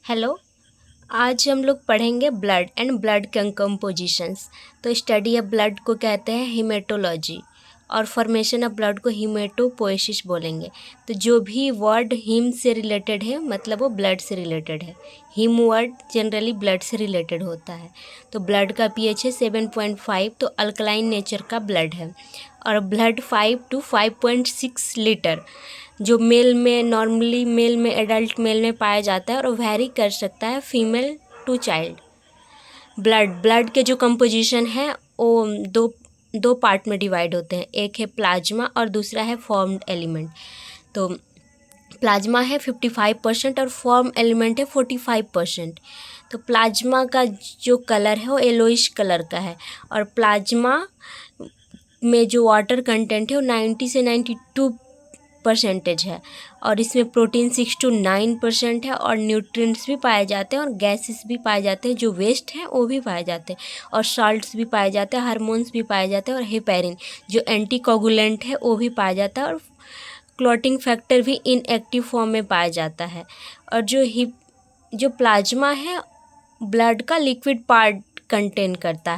Hello. आज हम लोग पढ़ेंगे ब्लड एंड ब्लड कंपोजिशंस। तो स्टडी ऑफ ब्लड को कहते हैं हीमेटोलॉजी और फॉर्मेशन ऑफ ब्लड को हीमेटोपोएसिस बोलेंगे। तो जो भी वर्ड हीम से रिलेटेड है मतलब वो ब्लड से रिलेटेड है। हीम वर्ड जनरली ब्लड से रिलेटेड होता है। तो ब्लड का पीएच है 7.5, तो अल्कलाइन नेचर का ब्लड है। और ब्लड 5 to 5.6 लीटर जो मेल में नॉर्मली एडल्ट मेल में पाया जाता है और वेरी कर सकता है फीमेल टू चाइल्ड। ब्लड के जो कंपोजिशन है वो दो पार्ट में डिवाइड होते हैं, एक है प्लाज्मा और दूसरा है फॉर्म्ड एलिमेंट। तो प्लाज्मा है 55% और फॉर्म एलिमेंट है 45%। तो प्लाज्मा का जो कलर है वो येलोइश कलर का है और प्लाज्मा में जो वाटर कंटेंट है वो 90 से 92% है और इसमें प्रोटीन 6 to 9% है और न्यूट्रिएंट्स भी पाए जाते हैं और गैसेस भी पाए जाते हैं, जो वेस्ट हैं वो भी पाए जाते हैं और साल्ट्स भी पाए जाते हैं, हार्मोन्स भी पाए जाते हैं और हेपेरिन जो एंटीकोगुलेंट है वो भी पाया जाता है और क्लॉटिंग फैक्टर भी इनएक्टिव फॉर्म में पाया जाता है। और जो प्लाज्मा है ब्लड का लिक्विड पार्ट कंटेन करता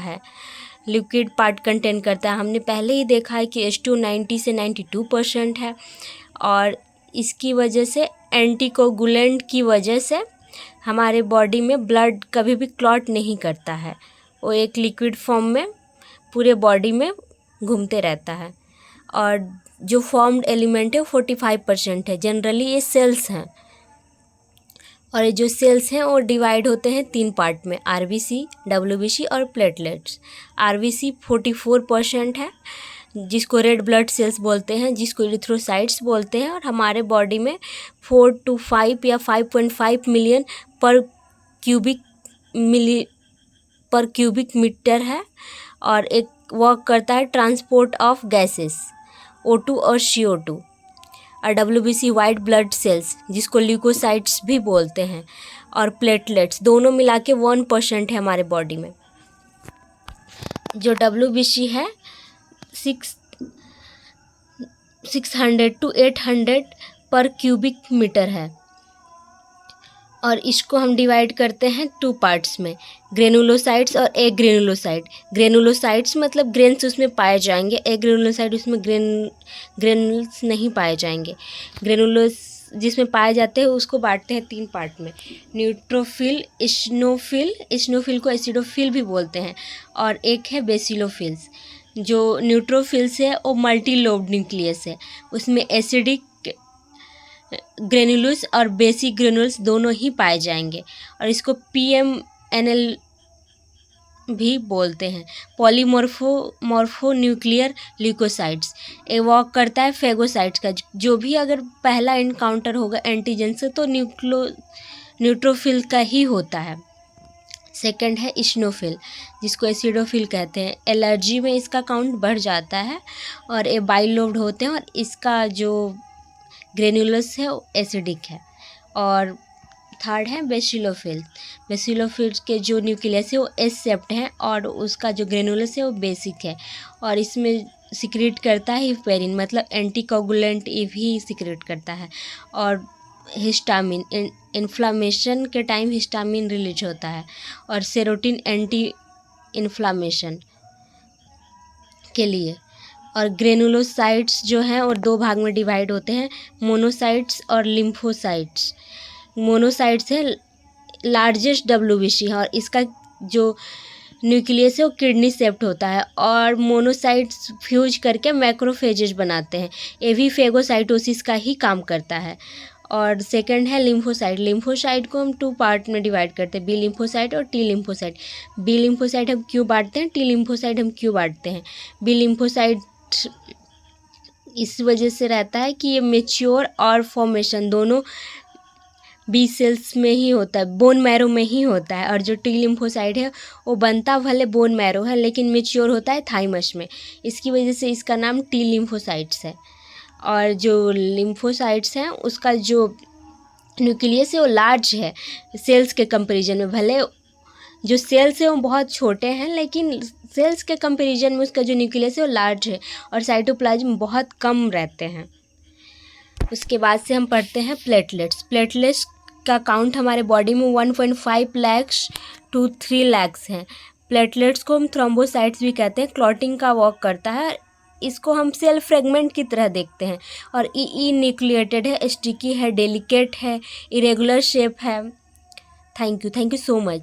है। हमने पहले ही देखा है कि H2 90 से 92% है और इसकी वजह से एंटीकोगुलेंट की वजह से हमारे बॉडी में ब्लड कभी भी क्लॉट नहीं करता है, वो एक लिक्विड फॉर्म में पूरे बॉडी में घूमते रहता है। और जो फॉर्म्ड एलिमेंट है 45% है। जनरली ये सेल्स हैं और ये जो सेल्स हैं वो डिवाइड होते हैं 3 पार्ट में, आरबीसी, डब्ल्यूबीसी और प्लेटलेट्स। आरबीसी 44% है जिसको रेड ब्लड सेल्स बोलते हैं, जिसको इरिथ्रोसाइट्स बोलते हैं और हमारे बॉडी में 4 to 5 या 5.5 मिलियन पर क्यूबिक मीटर है और एक वर्क करता है ट्रांसपोर्ट ऑफ गैसेस O2 और CO2। और डब्ल्यूबीसी वाइट ब्लड सेल्स जिसको ल्यूकोसाइट्स भी बोलते हैं और प्लेटलेट्स दोनों मिला के 1% है हमारे बॉडी में। जो डब्ल्यूबीसी है 600 to 800 पर क्यूबिक मीटर है और इसको हम डिवाइड करते हैं 2 पार्ट्स में, ग्रेनुलोसाइट्स और एग्रेनुलोसाइट। ग्रेनुलोसाइट्स मतलब ग्रेन्स उसमें पाए जाएंगे, एग्रेनुलोसाइट उसमें ग्रेनुल्स नहीं पाए जाएंगे। ग्रेनुलोस जिसमें पाए जाते हैं उसको बांटते हैं 3 पार्ट में, न्यूट्रोफिल, इस्नोफिल को एसिडोफिल भी बोलते हैं और एक है बेसिलोफिल्स। जो न्यूट्रोफिल्स है वो मल्टी लोब्ड न्यूक्लियस है, उसमें एसिडिक ग्रेनुलस और बेसिक ग्रेनुल्स दोनों ही पाए जाएंगे और इसको PMNL भी बोलते हैं, पॉलीमॉर्फो न्यूक्लियर ल्यूकोसाइट्स। ये वर्क करता है फेगोसाइट्स का, जो भी अगर पहला इनकाउंटर होगा एंटीजन से तो न्यूट्रोफिल का ही होता है। सेकंड है इस्नोफिल जिसको एसिडोफिल कहते हैं। एलर्जी में इसका काउंट बढ़ जाता है और ये बाइलोब्ड होते हैं और इसका जो ग्रेनुलस है वो एसिडिक है। और थर्ड है बेसिलोफिल। बेसिलोफिल के जो न्यूक्लियस है वो एस सेप्ट है और उसका जो ग्रेनुलस है वो बेसिक है और इसमें सिक्रेट करता है हिपेरिन मतलब एंटीकोगुलेंट, ये भी सिक्रेट करता है। और हिस्टामिन, इन्फ्लामेशन के टाइम हिस्टामिन रिलीज होता है और सेरोटिन एंटी इन्फ्लामेशन के लिए। और ग्रेनुलोसाइट्स जो हैं और 2 भाग में डिवाइड होते हैं, मोनोसाइट्स और लिम्फोसाइट्स। मोनोसाइट्स है लार्जेस्ट डब्ल्यूबीसी है और इसका जो न्यूक्लियस है वो किडनी शेप्ड होता है और मोनोसाइट्स फ्यूज करके मैक्रोफेजेस बनाते हैं, ये भी फेगोसाइटोसिस का ही काम करता है। और सेकंड है लिम्फोसाइट। लिम्फोसाइट को हम 2 पार्ट में डिवाइड करते हैं, बी लिम्फोसाइट और टी लिम्फोसाइट। बी लिम्फोसाइट हम क्यों बांटते हैं, टी लिम्फोसाइट हम क्यों बांटते हैं? बी लिम्फोसाइट इस वजह से रहता है कि ये मेच्योर और फॉर्मेशन दोनों बी सेल्स में ही होता है, बोन मैरो में ही होता है। और जो टी लिम्फोसाइट है वो बनता भले बोन मैरो है लेकिन मेच्योर होता है थाइमस में, इसकी वजह से इसका नाम टी लिम्फोसाइट्स है। और जो लिम्फोसाइट्स हैं उसका जो न्यूक्लियस है वो लार्ज है सेल्स के कंपैरिजन में। भले जो सेल्स हैं वो बहुत छोटे हैं लेकिन सेल्स के कंपैरिजन में उसका जो न्यूक्लियस है वो लार्ज है और साइटोप्लाज्म बहुत कम रहते हैं। उसके बाद से हम पढ़ते हैं प्लेटलेट्स। का काउंट हमारे बॉडी में 1.5 लैक्स to 3 लैक्स हैं। प्लेटलेट्स को हम थ्रोम्बोसाइट्स भी कहते हैं, क्लॉटिंग का वर्क करता है। इसको हम सेल फ्रेगमेंट की तरह देखते हैं। और ई न्यूक्लिएटेड है, स्टिकी है, डेलिकेट है, इरेगुलर शेप है। Thank you so much.